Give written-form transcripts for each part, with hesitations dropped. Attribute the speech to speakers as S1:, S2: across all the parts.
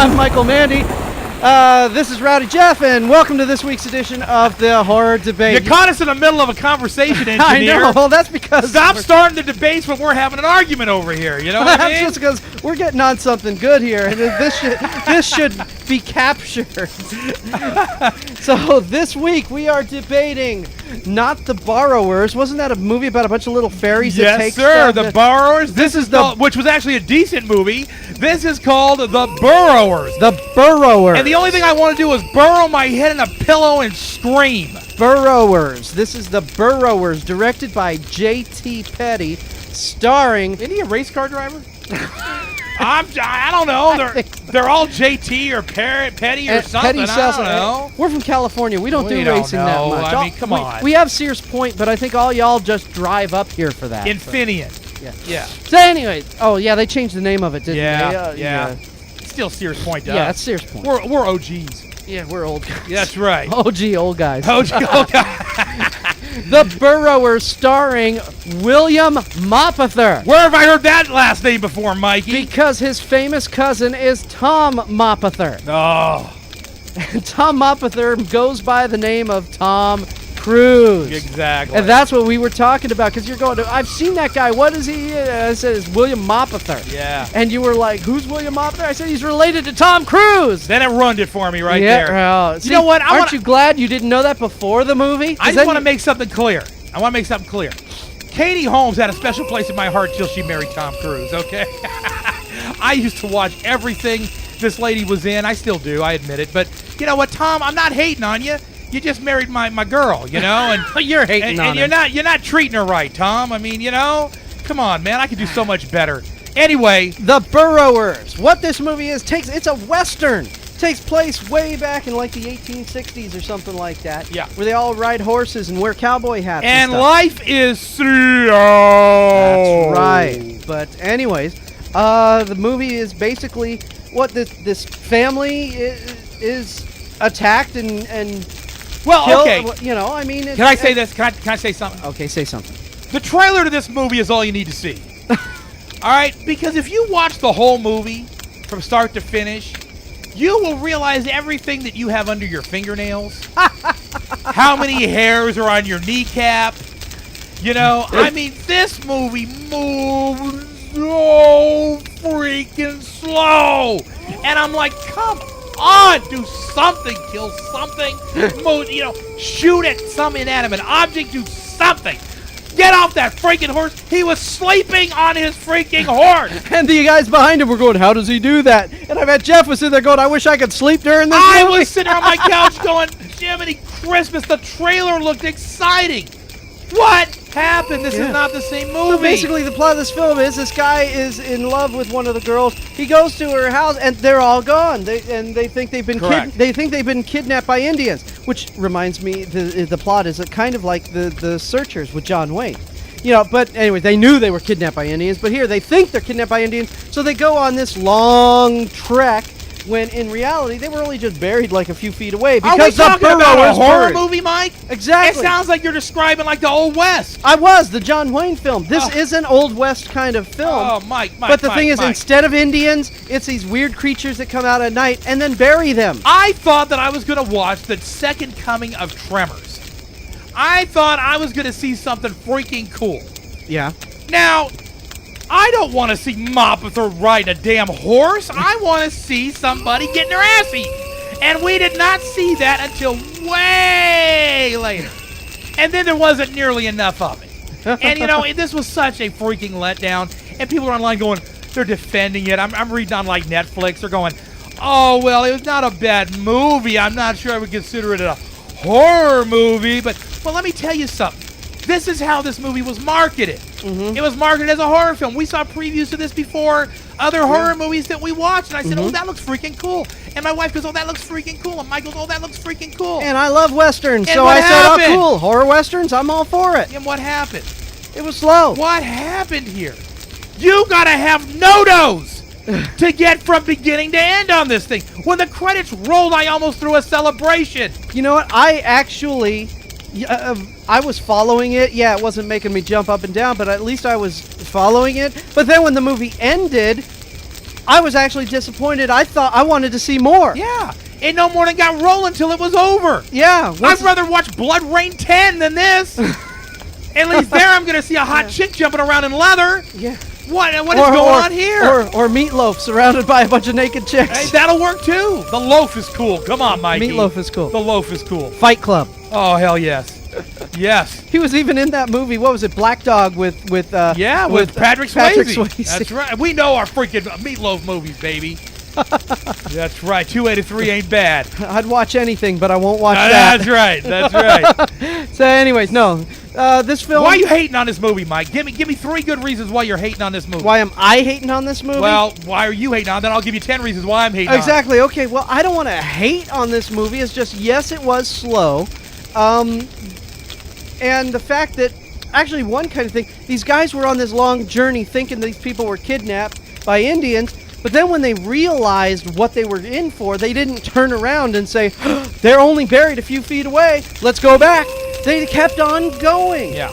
S1: I'm Michael Mandy. This is Rowdy Jeff, and welcome to this week's edition of the Horror Debate.
S2: You caught us in the middle of a conversation, engineer.
S1: I know. Well, that's because...
S2: Stop starting the debates when we're having an argument over here, you know what I mean?
S1: That's just because we're getting on something good here, and this should be captured. So this week we are debating Not the Burrowers. Wasn't that a movie about a bunch of little fairies that take
S2: stuff? Yes, sir. The Burrowers. This is which was actually a decent movie. This is called The Burrowers.
S1: The Burrowers.
S2: And the only thing I want to do is burrow my head in a pillow and scream.
S1: Burrowers. This is The Burrowers, directed by J.T. Petty, starring...
S2: Isn't he a race car driver? I don't know. They're all JT or Petty or something.
S1: Petty
S2: I don't know.
S1: We're from California. We don't do racing that much.
S2: I mean, come on.
S1: We have Sears Point, but I think all y'all just drive up here for that.
S2: Infineon. Yeah.
S1: So anyway, they changed the name of it, didn't they?
S2: Yeah. Still Sears Point, though.
S1: Yeah, it's Sears Point.
S2: We're OGs.
S1: Yeah, we're old guys.
S2: That's right.
S1: OG old guys.
S2: OG old guys.
S1: The Burrowers, starring William Mapother.
S2: Where have I heard that last name before, Mikey?
S1: Because his famous cousin is Tom Mapother.
S2: Oh.
S1: And Tom Mapother goes by the name of Tom Cruise.
S2: Exactly.
S1: And that's what we were talking about, because you're going to, I've seen that guy. What is he? I said, it's William Mapother.
S2: Yeah.
S1: And you were like, who's William Mapother? I said, he's related to Tom Cruise.
S2: Then it ruined it for me there.
S1: See,
S2: you know what?
S1: Aren't you glad you didn't know that before the movie?
S2: I just want to make something clear. Katie Holmes had a special place in my heart till she married Tom Cruise, okay? I used to watch everything this lady was in. I still do, I admit it. But you know what, Tom? I'm not hating on you. You just married my girl, you know, and
S1: you're hating on her.
S2: And you're not treating her right, Tom. I mean, you know, come on, man, I could do so much better. Anyway,
S1: The Burrowers. What this movie is it's a western. Takes place way back in like the 1860s or something like that.
S2: Yeah.
S1: Where they all ride horses and wear cowboy hats.
S2: And
S1: stuff.
S2: life is slow.
S1: That's right. But anyways, the movie is basically what this family is attacked and
S2: well,
S1: killed,
S2: okay.
S1: You know, I mean...
S2: Can I say this? Can I say something?
S1: Okay, say something.
S2: The trailer to this movie is all you need to see. All right? Because if you watch the whole movie from start to finish, you will realize everything that you have under your fingernails. How many hairs are on your kneecap. You know, I mean, this movie moves so freaking slow. And I'm like, come on, do something, kill something, shoot at some inanimate object, do something. Get off that freaking horse. He was sleeping on his freaking horse.
S1: And the guys behind him were going, how does he do that? And I bet Jeff was sitting there going, I wish I could sleep during this movie.
S2: I was sitting on my couch going, Jiminy Christmas, the trailer looked exciting. What happened? This is not the same movie.
S1: So basically, the plot of this film is this guy is in love with one of the girls. He goes to her house, and they're all gone. They think they've been kidnapped by Indians. Which reminds me, the plot is kind of like the Searchers with John Wayne. You know, but anyway, they knew they were kidnapped by Indians. But here, they think they're kidnapped by Indians, so they go on this long trek. When in reality, they were only just buried like a few feet away. Because
S2: are we talking about a horror
S1: buried.
S2: movie, Mike?
S1: Exactly.
S2: It sounds like you're describing like the Old West.
S1: I was, the John Wayne film. This is an Old West kind of film.
S2: Oh, Mike.
S1: But the thing is, instead of Indians, it's these weird creatures that come out at night and then bury them.
S2: I thought that I was going to watch the second coming of Tremors. I thought I was going to see something freaking cool.
S1: Yeah.
S2: Now, I don't want to see Mapother riding a damn horse. I want to see somebody getting their ass eaten. And we did not see that until way later. And then there wasn't nearly enough of it. And, you know, this was such a freaking letdown. And people are online going, they're defending it. I'm reading on, like, Netflix. They're going, oh, well, it was not a bad movie. I'm not sure I would consider it a horror movie. But, well, let me tell you something. This is how this movie was marketed. Mm-hmm. It was marketed as a horror film. We saw previews to this before other horror movies that we watched. And I said, oh, that looks freaking cool. And my wife goes, oh, that looks freaking cool. And Mike goes, oh, that looks freaking cool.
S1: And I love Westerns,
S2: and
S1: so I said, oh, cool. Horror Westerns, I'm all for it.
S2: And what happened?
S1: It was slow.
S2: What happened here? You got to have no-dos to get from beginning to end on this thing. When the credits rolled, I almost threw a celebration.
S1: You know what? I actually... I was following it. Yeah, it wasn't making me jump up and down, but at least I was following it. But then when the movie ended, I was actually disappointed. I wanted to see more.
S2: Yeah. And no more than got rolling till it was over.
S1: Yeah.
S2: I'd rather watch Blood Rain 10 than this. At least there I'm going to see a hot chick jumping around in leather.
S1: Yeah.
S2: What is going on here?
S1: Or Meatloaf surrounded by a bunch of naked chicks.
S2: Hey, that'll work too. The loaf is cool. Come on, Mikey.
S1: Meatloaf is cool.
S2: The loaf is cool.
S1: Fight Club.
S2: Oh, hell yes. Yes.
S1: He was even in that movie. What was it? Black Dog with
S2: Patrick Swayze.
S1: Patrick Swayze.
S2: That's right. We know our freaking Meatloaf movies, baby. That's right. 2 out of 3 ain't bad.
S1: I'd watch anything, but I won't watch that.
S2: That's right. That's right.
S1: So, anyways, no. This film.
S2: Why are you hating on this movie, Mike? Give me 3 good reasons why you're hating on this movie.
S1: Why am I hating on this movie?
S2: Well, why are you hating on it? Then I'll give you 10 reasons why I'm hating on it.
S1: Exactly. Okay, well, I don't want to hate on this movie. It's just, yes, it was slow. And the fact that, actually, one kind of thing, these guys were on this long journey thinking these people were kidnapped by Indians, but then when they realized what they were in for, they didn't turn around and say, they're only buried a few feet away, let's go back. They kept on going.
S2: Yeah.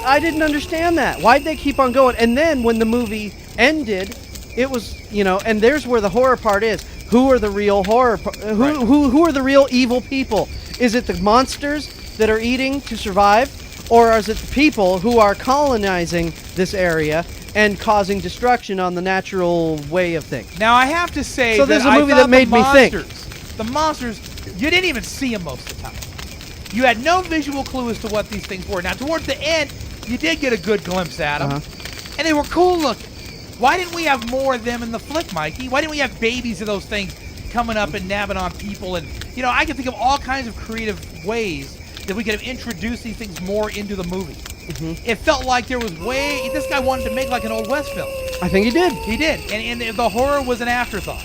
S1: I didn't understand that. Why'd they keep on going? And then when the movie ended, it was, and there's where the horror part is. Who are the real who are the real evil people? Is it the monsters that are eating to survive? Or is it the people who are colonizing this area and causing destruction on the natural way of things?
S2: Now, I have to say
S1: so
S2: that
S1: there's a movie that made me think.
S2: The monsters, you didn't even see them most of the time. You had no visual clue as to what these things were. Now, towards the end, you did get a good glimpse at them, and they were cool looking. Why didn't we have more of them in the flick, Mikey? Why didn't we have babies of those things coming up and nabbing on people? And, I can think of all kinds of creative ways that we could have introduced these things more into the movie. It felt like there was this guy wanted to make like an Old West film.
S1: I think he did.
S2: He did. And the horror was an afterthought,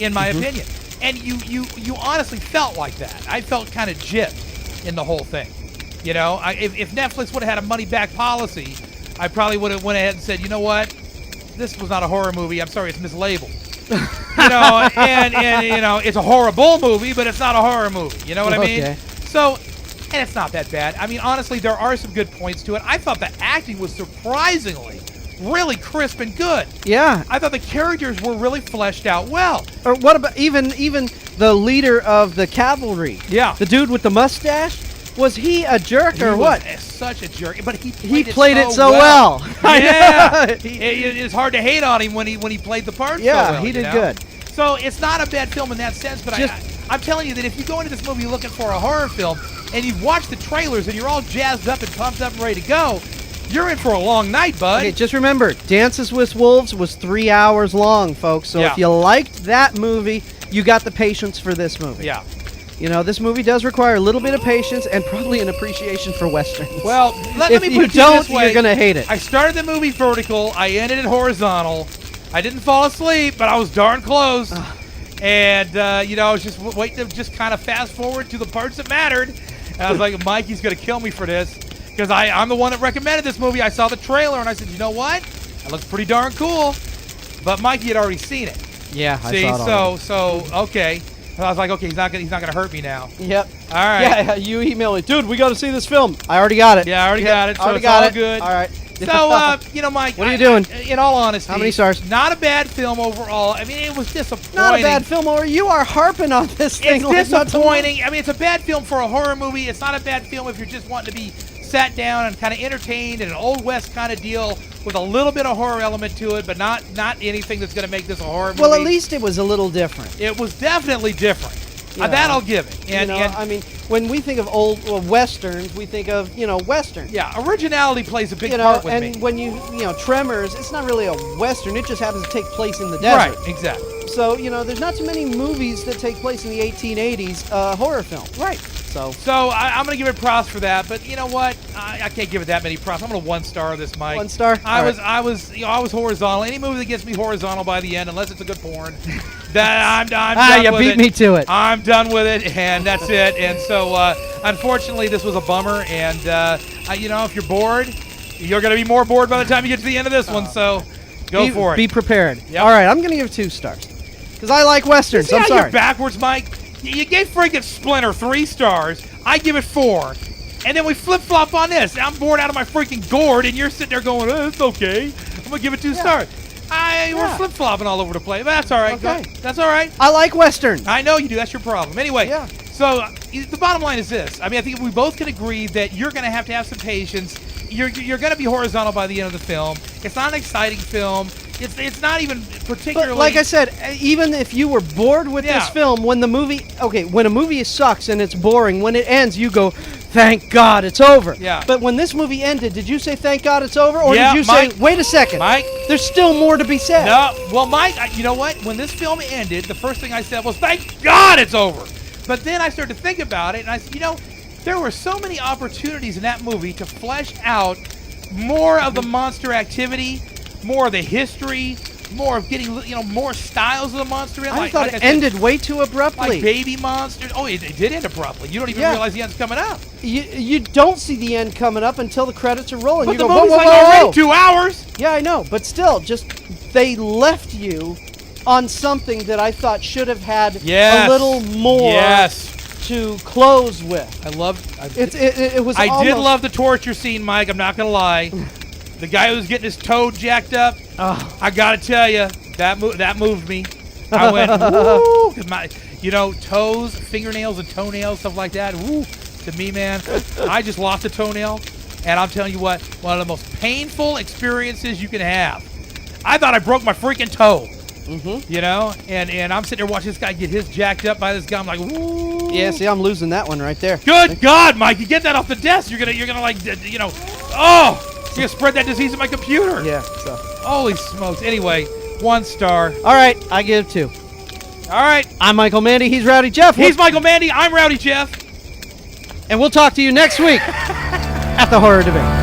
S2: in my opinion. And you honestly felt like that. I felt kind of gypped in the whole thing. If Netflix would have had a money-back policy, I probably would have went ahead and said, you know what? This was not a horror movie. I'm sorry, it's mislabeled. And it's a horrible movie, but it's not a horror movie. You know what I mean? So, and it's not that bad. I mean, honestly, there are some good points to it. I thought the acting was surprisingly really crisp and good.
S1: Yeah.
S2: I thought the characters were really fleshed out well.
S1: Or what about even the leader of the cavalry?
S2: Yeah.
S1: The dude with the mustache? Was he a jerk or what?
S2: Such a jerk, but he
S1: played it so well.
S2: Yeah. It's hard to hate on him when he played the part so well.
S1: Yeah, he did good.
S2: So it's not a bad film in that sense, but I'm telling you that if you go into this movie looking for a horror film and you've watched the trailers and you're all jazzed up and pumped up and ready to go, you're in for a long night, bud.
S1: Okay, just remember, Dances with Wolves was 3 hours long, folks. So if you liked that movie, you got the patience for this movie.
S2: Yeah.
S1: This movie does require a little bit of patience and probably an appreciation for Westerns.
S2: Well, let me put it this way.
S1: You're going to hate it.
S2: I started the movie vertical. I ended it horizontal. I didn't fall asleep, but I was darn close. And, I was just waiting to just kind of fast forward to the parts that mattered. And I was like, Mikey's going to kill me for this. Because I'm the one that recommended this movie. I saw the trailer, and I said, you know what? That looks pretty darn cool. But Mikey had already seen it.
S1: Yeah, I saw it.
S2: So okay. And I was like, okay, he's not gonna hurt me now.
S1: Yep.
S2: All right.
S1: Yeah, you emailed me, dude. We got to see this film. I already got it.
S2: Yeah, I already got it. So
S1: already
S2: it's
S1: got
S2: all
S1: it.
S2: good.
S1: All right.
S2: So, Mike.
S1: What are you doing?
S2: In all honesty,
S1: how many stars?
S2: Not a bad film overall. I mean, it was disappointing.
S1: Not a bad film, or you are harping on this thing.
S2: It's disappointing. I mean, it's a bad film for a horror movie. It's not a bad film if you're just wanting to be sat down and kind of entertained in an Old West kind of deal with a little bit of horror element to it, but not anything that's going to make this a horror movie.
S1: Well, at least it was a little different.
S2: It was definitely different. That I'll give it. And
S1: I mean, when we think of old Westerns, we think of, Western.
S2: Yeah, originality plays a big part with me.
S1: And when Tremors, it's not really a Western. It just happens to take place in the desert.
S2: Right, exactly.
S1: So, there's not too many movies that take place in the 1880s horror film.
S2: Right. So I'm going to give it props for that, but you know what? I can't give it that many props. I'm going to 1 star this, Mike.
S1: 1 star?
S2: I was horizontal. Any movie that gets me horizontal by the end, unless it's a good porn, I'm done
S1: you
S2: with it.
S1: beat me to it.
S2: I'm done with it, and that's it. And so, unfortunately, this was a bummer. And if you're bored, you're going to be more bored by the time you get to the end of this one. So, go for it.
S1: Be prepared.
S2: Yep.
S1: All right, I'm going to give it 2 stars because I like Westerns. I'm sorry.
S2: You're backwards, Mike. You gave freaking Splinter 3 stars. I give it 4. And then we flip-flop on this. I'm bored out of my freaking gourd, and you're sitting there going, it's okay. I'm going to give it 2 stars. We're flip-flopping all over the place. But that's all right.
S1: Okay.
S2: That's all right.
S1: I like Western.
S2: I know you do. That's your problem. Anyway, so the bottom line is this. I mean, I think we both can agree that you're going to have some patience. You're going to be horizontal by the end of the film. It's not an exciting film. It's not even particularly.
S1: But like I said, even if you were bored with this film, when a movie sucks and it's boring, when it ends, you go, thank God it's over.
S2: Yeah.
S1: But when this movie ended, did you say thank God it's over? Or
S2: Yeah,
S1: did you
S2: Mike,
S1: say, wait a second,
S2: Mike,
S1: there's still more to be said?
S2: No. Well, Mike, you know what? When this film ended, the first thing I said was, thank God it's over. But then I started to think about it, and I said, there were so many opportunities in that movie to flesh out more of the monster activity, more of the history, more of getting, more styles of the monster in.
S1: I thought it ended way too abruptly.
S2: Like baby monsters. Oh, it did end abruptly. You don't even realize the end's coming up.
S1: You don't see the end coming up until the credits are rolling.
S2: But
S1: you
S2: the
S1: go,
S2: movie's
S1: whoa,
S2: like
S1: whoa, whoa,
S2: already
S1: whoa.
S2: 2 hours.
S1: Yeah, I know. But still, they left you on something that I thought should have had a little more to close with. It was.
S2: I did love the torture scene, Mike. I'm not gonna lie. The guy who was getting his toe jacked up. I gotta tell you, that moved me. I went, woo! 'Cause toes, fingernails, and toenails, stuff like that. Woo! To me, man, I just lost a toenail, and I'm telling you what, one of the most painful experiences you can have. I thought I broke my freaking toe. And I'm sitting there watching this guy get his jacked up by this guy. I'm like, woo.
S1: Yeah, see, I'm losing that one right there.
S2: Good God, Mike, you get that off the desk. You're gonna like, you're gonna spread that disease in my computer.
S1: Yeah. So.
S2: Holy smokes. Anyway, 1 star.
S1: All right, I give 2.
S2: All right.
S1: I'm Michael Mandy. He's Rowdy Jeff.
S2: He's Michael Mandy. I'm Rowdy Jeff.
S1: And we'll talk to you next week at the Horror Debate.